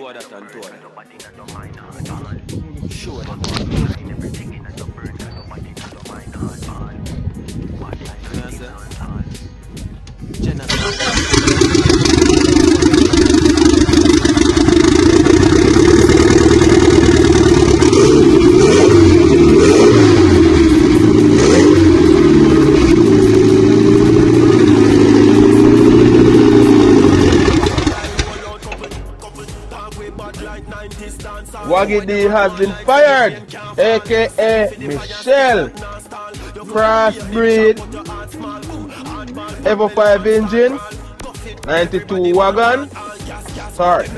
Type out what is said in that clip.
to that and to that. Show them. Waggy D has been fired, aka Michelle. Crossbreed, Evo 5 engine, 92 wagon. Start.